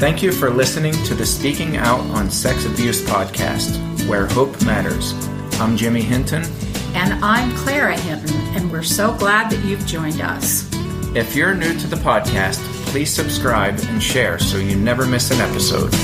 Thank you for listening to the Speaking Out on Sex Abuse podcast, where hope matters. I'm Jimmy Hinton. And I'm Clara Hinton, and we're so glad that you've joined us. If you're new to the podcast, please subscribe and share so you never miss an episode.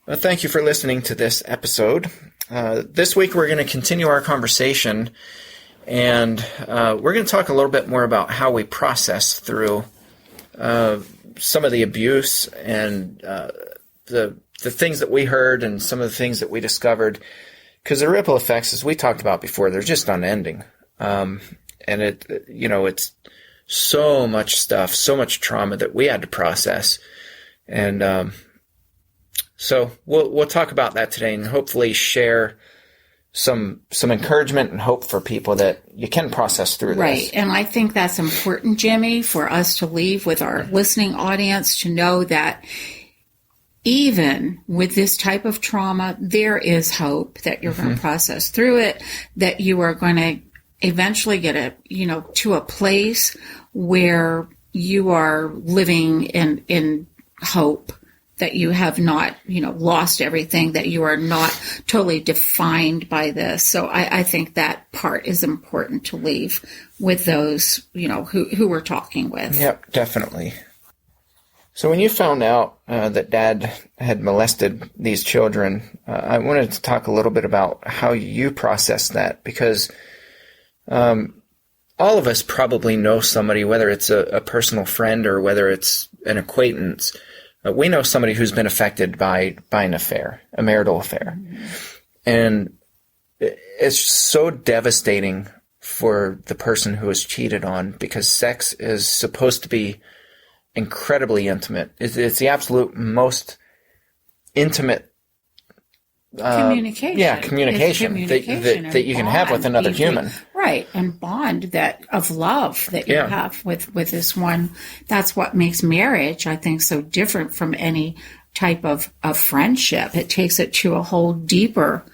Well, thank you for listening to this episode. This week we're going to continue our conversation, and we're going to talk a little bit more about how we process through some of the abuse and the things that we heard and some of the things that we discovered. Because the ripple effects, as we talked about before, they're just unending. And it's so much stuff, so much trauma that we had to process. And so we'll talk about that today and hopefully share some encouragement and hope for people that you can process through this. Right. And I think that's important, Jimmy, for us to leave with our listening audience to know that even with this type of trauma, there is hope that you're going to process through it, that you are going to eventually get to a place where you are living in hope, that you have not, lost everything, that you are not totally defined by this. So I think that part is important to leave with those, who we're talking with. Yep, definitely. So when you found out that Dad had molested these children, I wanted to talk a little bit about how you processed that, because all of us probably know somebody, whether it's a personal friend or whether it's an acquaintance. We know somebody who's been affected by an affair, a marital affair. And it's so devastating for the person who is cheated on, because sex is supposed to be incredibly intimate. It's the absolute most intimate communication. Communication that you can have with another human. Right, and bond of love that you have with this one. That's what makes marriage, I think, so different from any type of friendship. It takes it to a whole deeper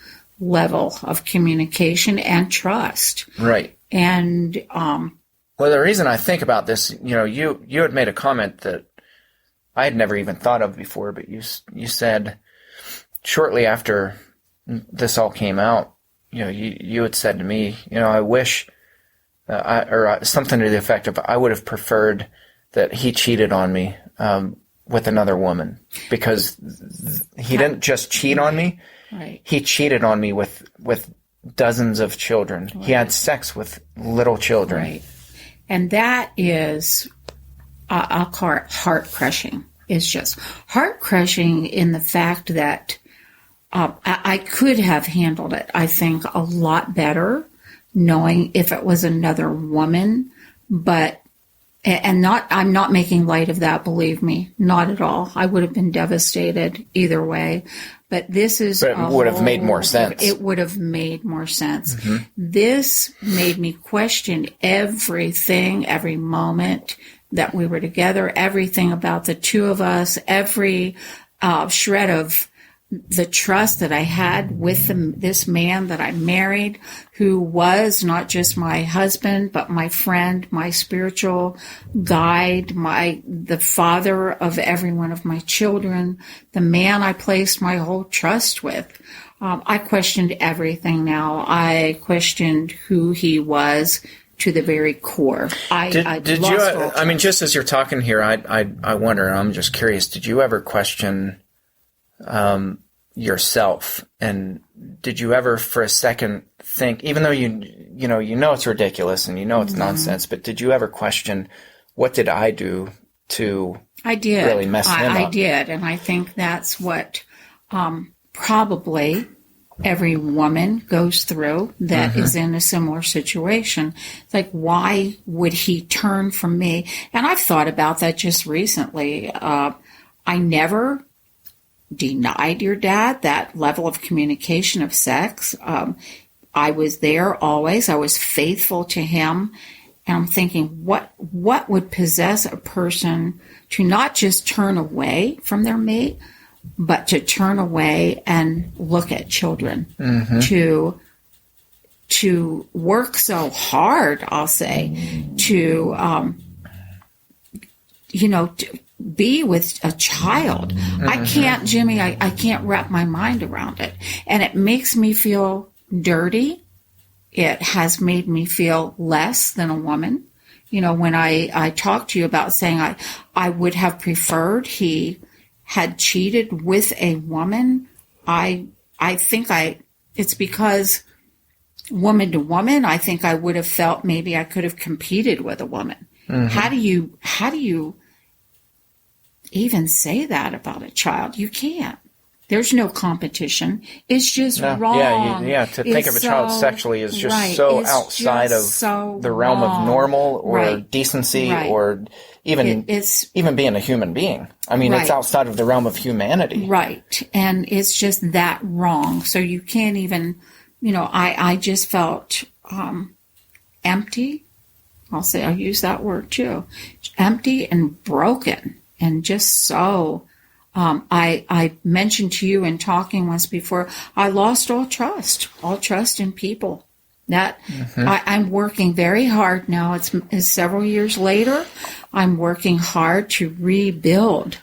level of communication and trust. Right. And well, the reason I think about this, you had made a comment that I had never even thought of before, but you said shortly after this all came out, you had said to me, I wish, something to the effect of, I would have preferred that he cheated on me with another woman, because he didn't just cheat on me. Right. He cheated on me with dozens of children. Right. He had sex with little children. Right. And that is, I'll call it heart-crushing. It's just heart-crushing in the fact that I could have handled it, I think, a lot better, knowing if it was another woman. I'm not making light of that, believe me, not at all. I would have been devastated either way. But this is... But it would have made more sense. It would have made more sense. Mm-hmm. This made me question everything, every moment that we were together, everything about the two of us, every shred of the trust that I had with this man that I married, who was not just my husband, but my friend, my spiritual guide, the father of every one of my children, the man I placed my whole trust with. I questioned everything now. I questioned who he was to the very core. Just as you're talking here, I wonder, I'm just curious, did you ever question yourself, and did you ever for a second think, even though you know it's ridiculous and it's nonsense, but did you ever question, what did I do to really mess him up? I did, and I think that's what probably every woman goes through that is in a similar situation. It's like, why would he turn from me? And I've thought about that just recently. I never denied your dad that level of communication of sex. I was there always. I was faithful to him. And I'm thinking, what would possess a person to not just turn away from their mate, but to turn away and look at children, to work so hard, I'll say, to to be with a child. I can't, Jimmy, I can't wrap my mind around it. And it makes me feel dirty. It has made me feel less than a woman. When I talked to you about saying I would have preferred he had cheated with a woman, I think it's because woman to woman, I think I would have felt maybe I could have competed with a woman. How do you even say that about a child? You can't. There's no competition. It's just wrong. Yeah. To think of a child sexually is just so outside of the realm of normal or decency or even being a human being. I mean, it's outside of the realm of humanity. Right. And it's just that wrong. So you can't even, I just felt empty. I'll use that word too. Empty and broken and just so... I mentioned to you in talking once before, I lost all trust in people. That I'm working very hard now. It's several years later. I'm working hard to rebuild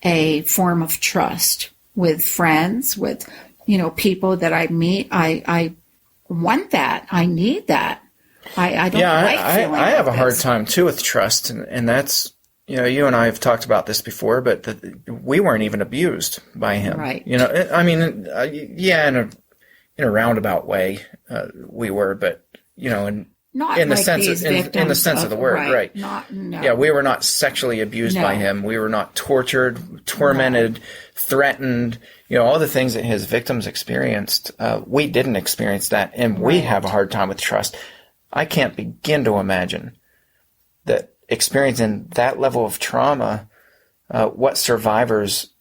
a form of trust with friends, with, people that I meet. I want that. I need that. I don't like feeling I have like a hard this. time too with trust, and that's, you and I have talked about this before, but we weren't even abused by him. Right. I mean, in a roundabout way, we were, but Not in the like sense these in the sense of the word, right? No. Yeah, we were not sexually abused by him. We were not tortured, tormented, threatened. All the things that his victims experienced, we didn't experience that, and we have a hard time with trust. I can't begin to imagine that experiencing that level of trauma, what survivors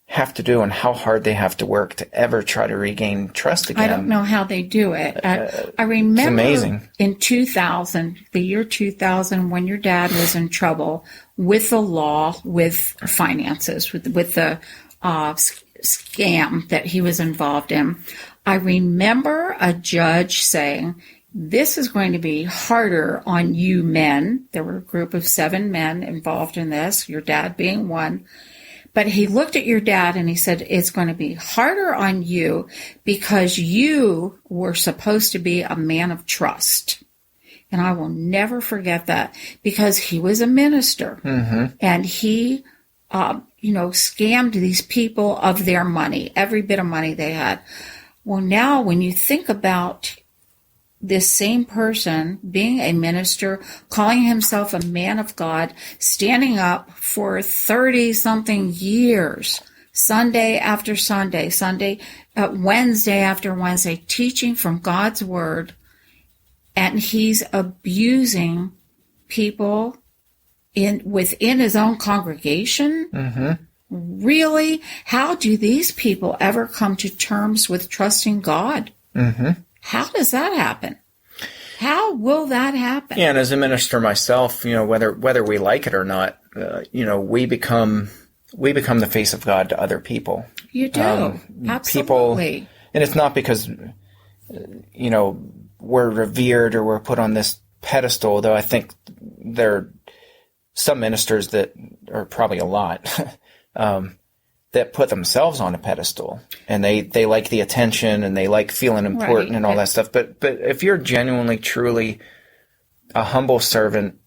have to do and how hard they have to work to ever try to regain trust again. I don't know how they do it. I remember it's amazing. In 2000, the year 2000, when your dad was in trouble with the law, with finances, with the scam that he was involved in, I remember a judge saying, "This is going to be harder on you men." There were a group of 7 men involved in this, your dad being one. But he looked at your dad and he said, "It's going to be harder on you because you were supposed to be a man of trust." And I will never forget that, because he was a minister and he, scammed these people of their money, every bit of money they had. Well, now when you think about this same person being a minister, calling himself a man of God, standing up for 30-something years, Sunday after Sunday, Wednesday after Wednesday, teaching from God's Word, and he's abusing people within his own congregation? Really? How do these people ever come to terms with trusting God? How does that happen? How will that happen? Yeah, and as a minister myself, whether we like it or not, we become the face of God to other people. You do. Absolutely. People, and it's not because, we're revered or we're put on this pedestal, though I think there are some ministers that are probably a lot, that put themselves on a pedestal, and they like the attention and they like feeling important and all that stuff. But if you're genuinely, truly a humble servant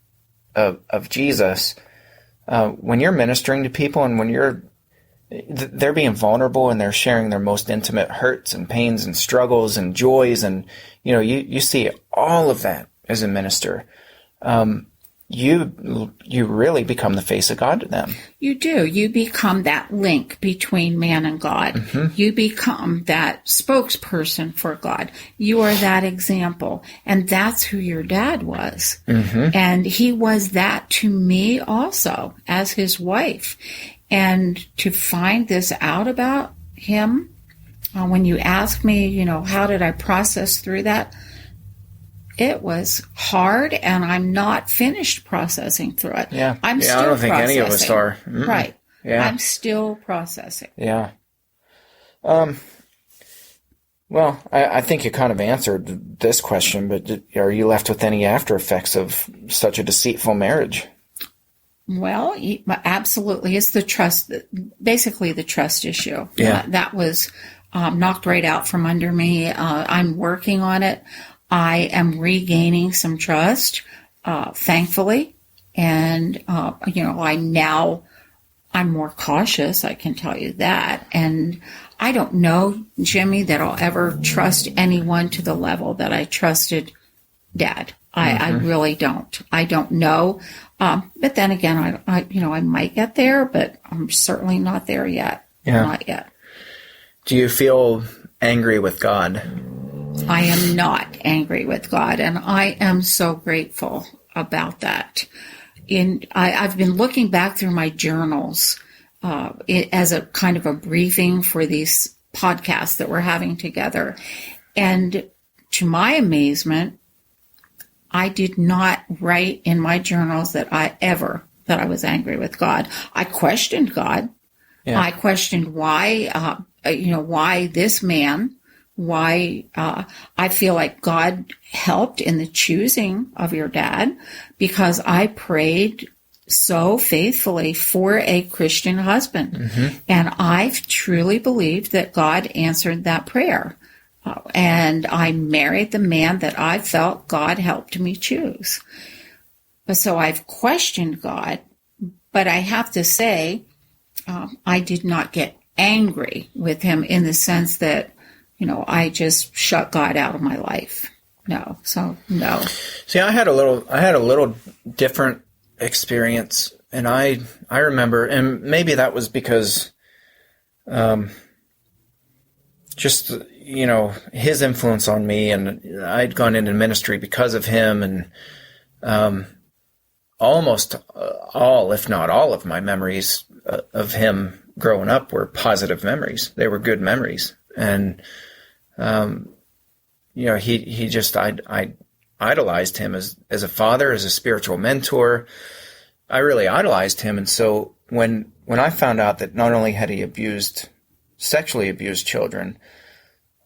of Jesus, when you're ministering to people and when they're being vulnerable and they're sharing their most intimate hurts and pains and struggles and joys, and you see all of that as a minister, you really become the face of God to them. You do. You become that link between man and God. You become that spokesperson for God. You are that example. And that's who your dad was. And he was that to me also as his wife. And to find this out about him, when you ask me, how did I process through that? It was hard, and I'm not finished processing through it. Yeah, I'm still I don't think processing. any of us are. Right. Yeah. I'm still processing. Yeah. Well, I think you kind of answered this question, but are you left with any after effects of such a deceitful marriage? Well, absolutely. It's the trust, basically the trust issue. Yeah. That was knocked right out from under me. I'm working on it. I am regaining some trust, thankfully. And, I'm more cautious, I can tell you that. And I don't know, Jimmy, that I'll ever trust anyone to the level that I trusted Dad. I really don't. I don't know. But then again, I might get there, but I'm certainly not there yet. Yeah. Not yet. Do you feel angry with God? I am not angry with God, and I am so grateful about that. I've been looking back through my journals as a kind of a briefing for these podcasts that we're having together. And to my amazement, I did not write in my journals that I was angry with God. I questioned God. Yeah. I questioned why, why this man, why I feel like God helped in the choosing of your dad, because I prayed so faithfully for a Christian husband. Mm-hmm. And I truly believed that God answered that prayer. And I married the man that I felt God helped me choose. So I've questioned God, but I have to say, I did not get angry with him in the sense that, I just shut God out of my life. No. So no. See, I had a little different experience, and I remember, and maybe that was because, just, his influence on me, and I'd gone into ministry because of him, and almost all, if not all, of my memories of him growing up were positive memories. They were good memories, and he just I idolized him as a father, as a spiritual mentor. I really idolized him, and so when I found out that not only had he sexually abused children,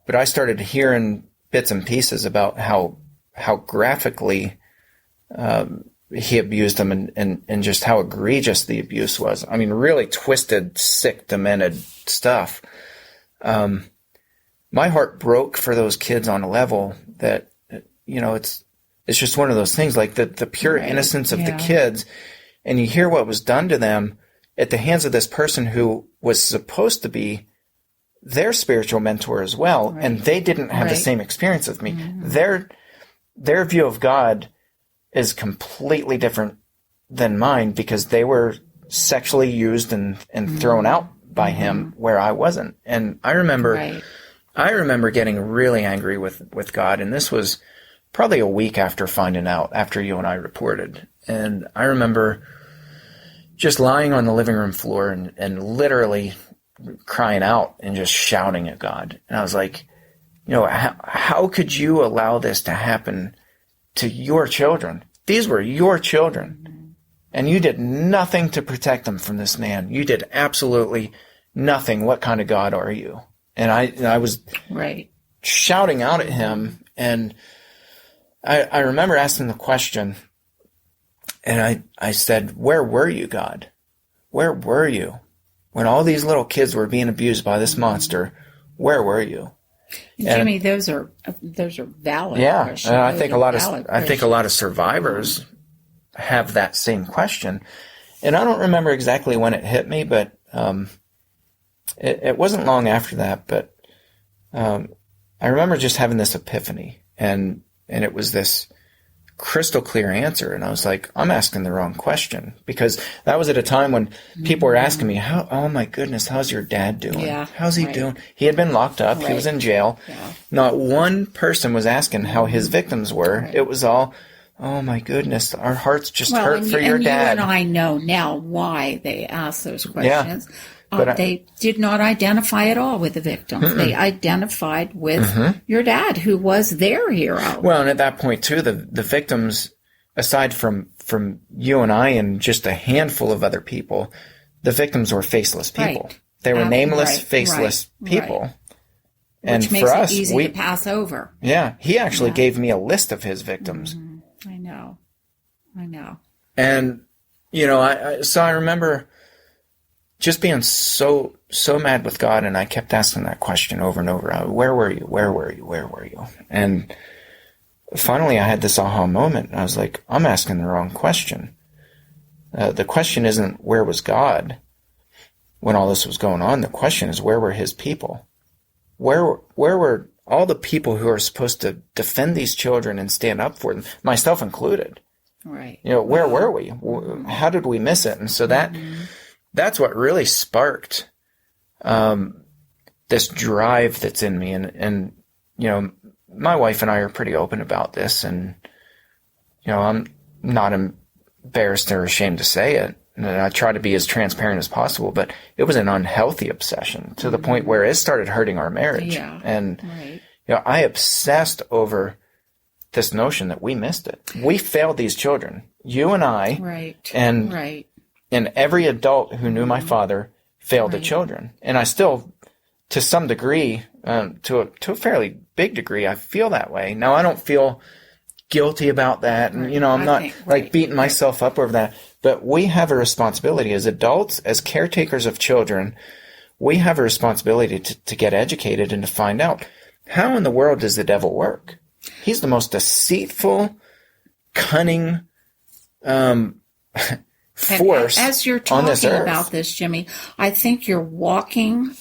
but I started hearing bits and pieces about how graphically he abused them, and just how egregious the abuse was. I mean, really twisted, sick, demented stuff. My heart broke for those kids on a level that, it's just one of those things, like the pure innocence of the kids. And you hear what was done to them at the hands of this person who was supposed to be their spiritual mentor as well. Right. And they didn't have the same experience as me. Mm-hmm. Their view of God is completely different than mine, because they were sexually used and thrown out by him where I wasn't. And I remember getting really angry with God. And this was probably a week after finding out, after you and I reported. And I remember just lying on the living room floor and literally crying out and just shouting at God. And I was like, how could you allow this to happen to your children? These were your children. And you did nothing to protect them from this man. You did absolutely nothing. What kind of God are you? And I was shouting out at him. And I remember asking the question, and I said, where were you, God? Where were you? When all these little kids were being abused by this monster, where were you? Jimmy, those are valid questions. Yeah, I think a lot of survivors have that same question. And I don't remember exactly when it hit me, but it wasn't long after that. But I remember just having this epiphany, and it was this crystal clear answer. And I was like, I'm asking the wrong question, because that was at a time when people were asking me, oh my goodness, how's your dad doing? Yeah, how's he doing? He had been locked up. He was in jail. Yeah. Not one person was asking how his victims were. Right. It was all, oh my goodness, our hearts just hurt for your dad. You and I know now why they asked those questions. Yeah. They did not identify at all with the victims. Mm-mm. They identified with your dad, who was their hero. Well, and at that point, too, the victims, aside from you and I and just a handful of other people, the victims were faceless people. Right. They were nameless, right, faceless right, people. right. And Which makes for us, it easy to pass over. Yeah, he actually gave me a list of his victims. I know. And, so I remember just being so mad with God, and I kept asking that question over and over. Where were you? Where were you? Where were you? And finally I had this aha moment. I was like, I'm asking the wrong question. The question isn't where was God when all this was going on. The question is, where were his people? Where were all the people who are supposed to defend these children and stand up for them, myself included? Right. Where were we? How did we miss it? And so that's what really sparked this drive that's in me. And my wife and I are pretty open about this, and I'm not embarrassed or ashamed to say it. And I try to be as transparent as possible, but it was an unhealthy obsession to the point where it started hurting our marriage. Yeah. And I obsessed over this notion that we missed it. We failed these children. You and I, and every adult who knew my father failed the children. And I still, to some degree, to a fairly big degree, I feel that way. Now, I don't feel guilty about that, and I'm not beating myself up over that. But we have a responsibility as adults, as caretakers of children. We have a responsibility to get educated and to find out, how in the world does the devil work? He's the most deceitful, cunning force as you're on this talking earth. about this, Jimmy, I think you're walking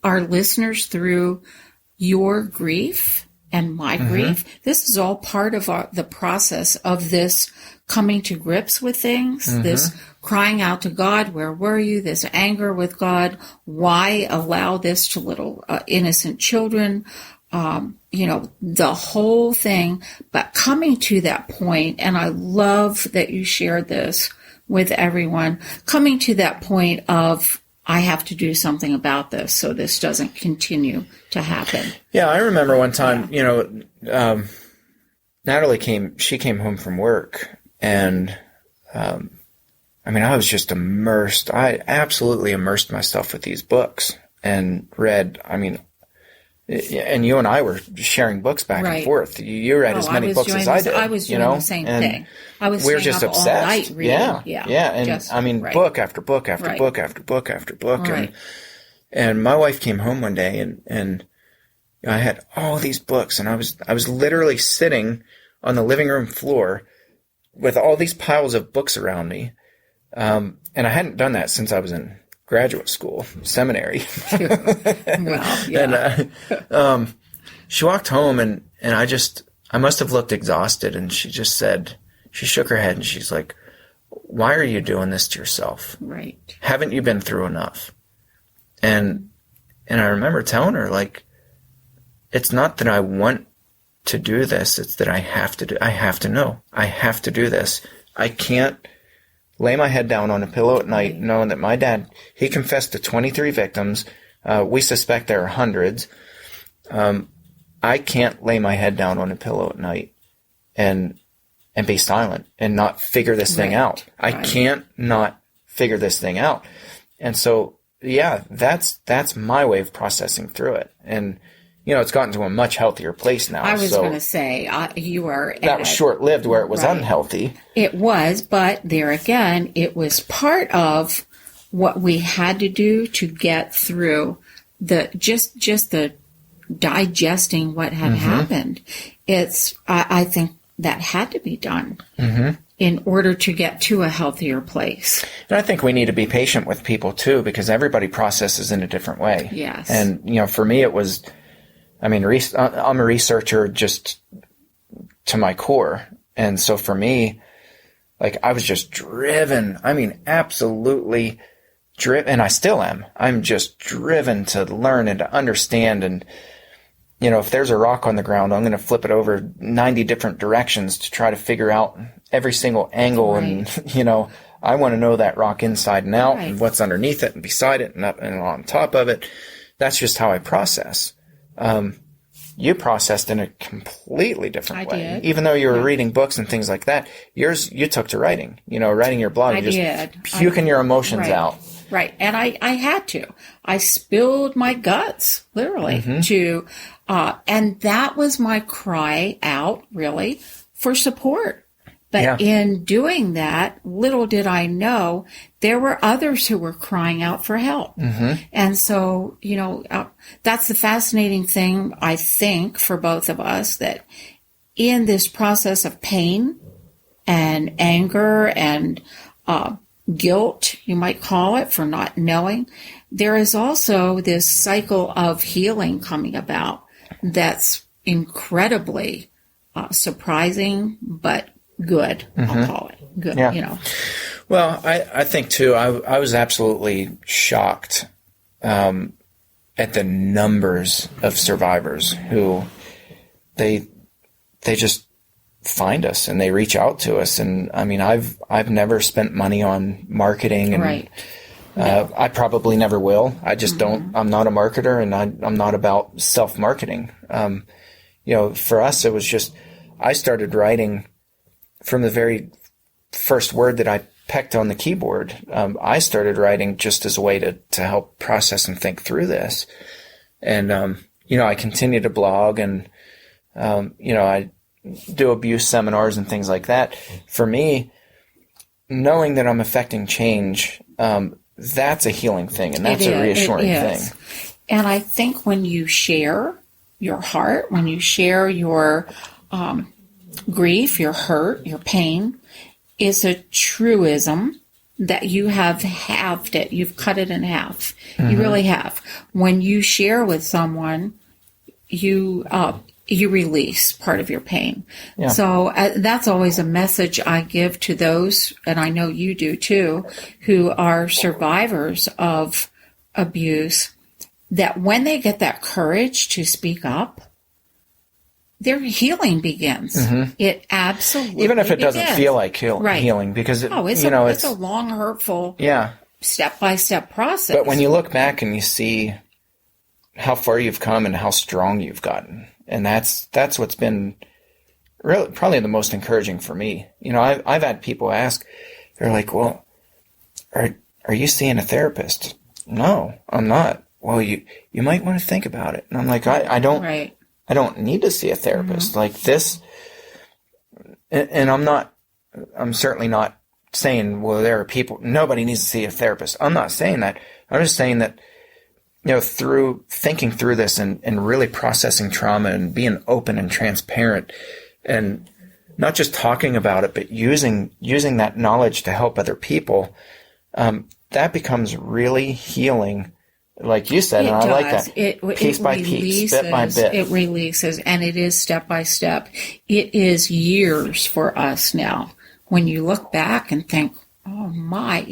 our listeners through your grief and my grief. This is all part of the process of this coming to grips with things, this crying out to God, where were you? This anger with God. Why allow this to little innocent children? The whole thing, but coming to that point, and I love that you shared this with everyone, coming to that point of, I have to do something about this so this doesn't continue to happen. Yeah, I remember one time, Natalie came home from work, and I was just immersed. I absolutely immersed myself with these books and read, and you and I were sharing books back and forth. You read as many books as I did. I was doing the same thing. I was we were just obsessed. All night reading. Yeah. And book after book after book after book after book. And my wife came home one day, and I had all these books, and I was literally sitting on the living room floor with all these piles of books around me. And I hadn't done that since I was in graduate school, seminary. And she walked home, and I must have looked exhausted, and she just said, she shook her head, and she's like, why are you doing this to yourself? Right. Haven't you been through enough? And I remember telling her, like, it's not that I want to do this, it's that I have to do this. I can't lay my head down on a pillow at night knowing that my dad, he confessed to 23 victims. We suspect there are hundreds. I can't lay my head down on a pillow at night and be silent and not figure this thing out. I can't not figure this thing out. And so, that's my way of processing through it. And, it's gotten to a much healthier place now. I was going to say, you are... That was short-lived where it was unhealthy. It was, but there again, it was part of what we had to do to get through just the digesting what had happened. I think that had to be done in order to get to a healthier place. And I think we need to be patient with people too, because everybody processes in a different way. Yes. And, for me, it was... I'm a researcher just to my core. And so for me, like, I was just driven. Absolutely driven. And I still am. I'm just driven to learn and to understand. And, if there's a rock on the ground, I'm going to flip it over 90 different directions to try to figure out every single angle. And, I want to know that rock inside and out and what's underneath it and beside it and up and on top of it. That's just how I process. You processed in a completely different way. Did. Even though you were reading books and things like that, you took to writing, writing your blog, puking your emotions out. Right. And I had to. I spilled my guts, literally, to, and that was my cry out, really, for support. But in doing that, little did I know, there were others who were crying out for help. And so, that's the fascinating thing, I think, for both of us, that in this process of pain and anger and guilt, you might call it, for not knowing, there is also this cycle of healing coming about that's incredibly surprising, but good, I'll call it. Good, Well, I think, too, I was absolutely shocked at the numbers of survivors who they just find us and they reach out to us. And I mean, I've never spent money on marketing, and I probably never will. I just don't. I'm not a marketer, and I'm not about self-marketing. For us, it was just, I started writing from the very first word that I pecked on the keyboard. I started writing just as a way to help process and think through this. And, I continue to blog, and, I do abuse seminars and things like that. For me, knowing that I'm affecting change, that's a healing thing, and that's a reassuring thing. And I think when you share your heart, when you share your grief, your hurt, your pain, is a truism that you have halved it. You've cut it in half. You really have. When you share with someone, you release part of your pain. So that's always a message I give to those, and I know you do too, who are survivors of abuse, that when they get that courage to speak up, their healing begins. It absolutely even if it begins. doesn't feel like healing, because it's a long, hurtful, step-by-step process. But when you look back and you see how far you've come and how strong you've gotten, and that's what's been really probably the most encouraging for me. I've had people ask, they're like, "Well, are you seeing a therapist?" "No, I'm not." "Well, you might want to think about it." And I'm like, I don't. Right. I don't need to see a therapist like this. And I'm certainly not saying, well, there are people, nobody needs to see a therapist. I'm not saying that. I'm just saying that, through thinking through this and really processing trauma and being open and transparent and not just talking about it, but using that knowledge to help other people, that becomes really healing. Like you said, and I like that. Piece by piece, bit by bit. It releases, and it is step by step. It is years for us now. When you look back and think, oh my,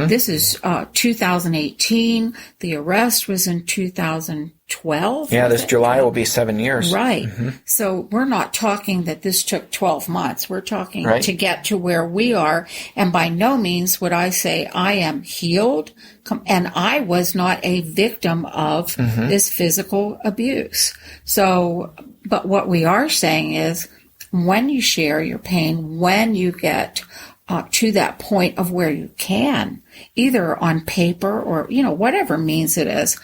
this is 2018. The arrest was in 2012. Yeah, this July will be 7 years. Right. So we're not talking that this took 12 months. We're talking to get to where we are. And by no means would I say I am healed. And I was not a victim of this physical abuse. So, but what we are saying is, when you share your pain, when you get to that point of where you can, either on paper or, whatever means it is,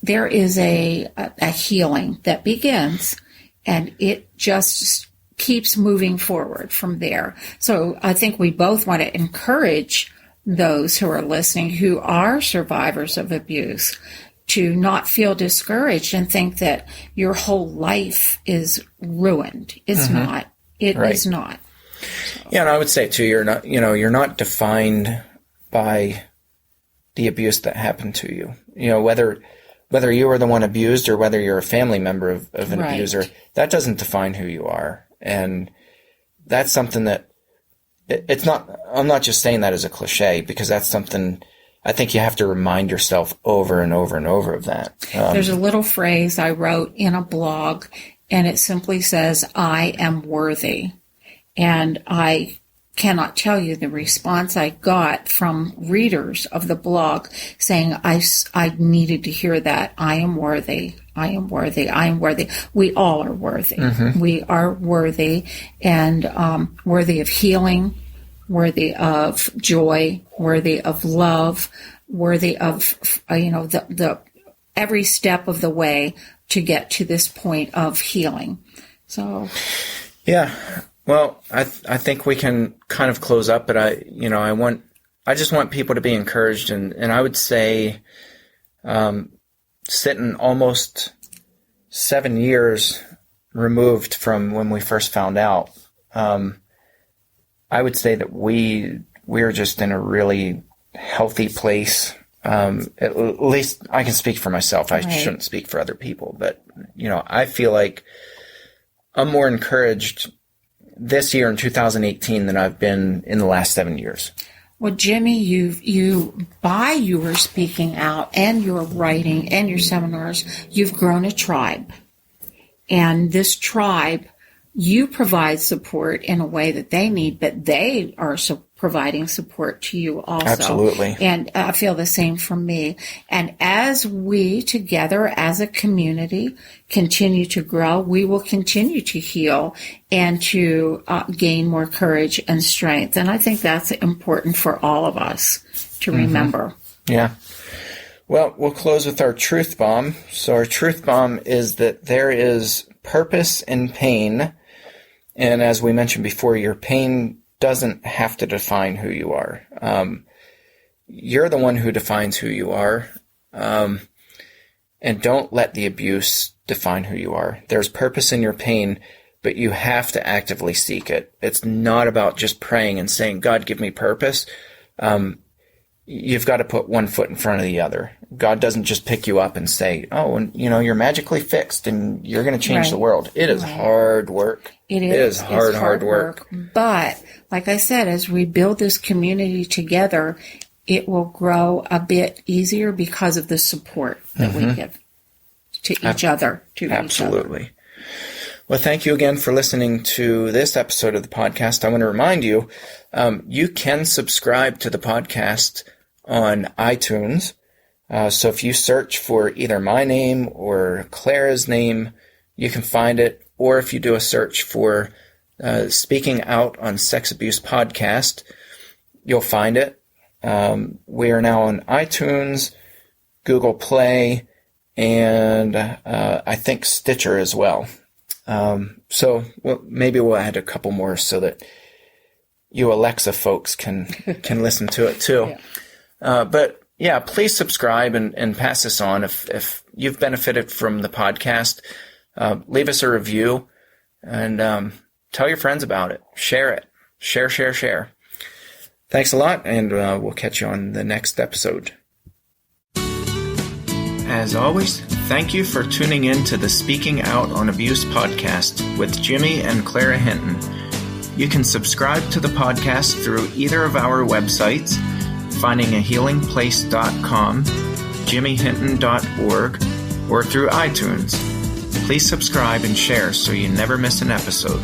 there is a healing that begins, and it just keeps moving forward from there. So I think we both want to encourage those who are listening who are survivors of abuse to not feel discouraged and think that your whole life is ruined. It's not. It is not. So. Yeah, and I would say too, you're not defined by the abuse that happened to you. Whether you were the one abused or whether you're a family member of an abuser, that doesn't define who you are. And that's something that it's not. I'm not just saying that as a cliche, because that's something I think you have to remind yourself over and over and over of that. There's a little phrase I wrote in a blog, and it simply says, "I am worthy." And I cannot tell you the response I got from readers of the blog saying, I needed to hear that. I am worthy. I am worthy. I am worthy. We all are worthy. We are worthy, and worthy of healing, worthy of joy, worthy of love, worthy of, the every step of the way to get to this point of healing. So, yeah. Well, I think we can kind of close up, but I just want people to be encouraged, and I would say, sitting almost 7 years removed from when we first found out, I would say that we're just in a really healthy place. At least I can speak for myself. I shouldn't speak for other people, but I feel like I'm more encouraged this year in 2018 than I've been in the last 7 years. Well, Jimmy, by your speaking out and your writing and your seminars, you've grown a tribe. And this tribe, you provide support in a way that they need, but they are providing support to you also. Absolutely. And I feel the same from me. And as we together as a community continue to grow, we will continue to heal and to gain more courage and strength. And I think that's important for all of us to remember. Yeah. Well, we'll close with our truth bomb. So our truth bomb is that there is purpose in pain. And as we mentioned before, your pain doesn't have to define who you are. You're the one who defines who you are. And don't let the abuse define who you are. There's purpose in your pain, but you have to actively seek it. It's not about just praying and saying, God, give me purpose. You've got to put one foot in front of the other. God doesn't just pick you up and say, oh, and you're magically fixed and you're going to change the world. It is hard work. It is hard work. But like I said, as we build this community together, it will grow a bit easier because of the support that we give to each other. Absolutely. Well, thank you again for listening to this episode of the podcast. I want to remind you, you can subscribe to the podcast on iTunes. So if you search for either my name or Clara's name, you can find it. Or if you do a search for Speaking Out on Sex Abuse Podcast, you'll find it. We are now on iTunes, Google Play, and I think Stitcher as well. So maybe we'll add a couple more so that you Alexa folks can listen to it too. But yeah, please subscribe and pass this on. If you've benefited from the podcast, leave us a review and tell your friends about it. Share it. Share. Thanks a lot, and we'll catch you on the next episode. As always, thank you for tuning in to the Speaking Out on Abuse podcast with Jimmy and Clara Hinton. You can subscribe to the podcast through either of our websites, findingahealingplace.com, jimmyhinton.org, or through iTunes. Please subscribe and share so you never miss an episode.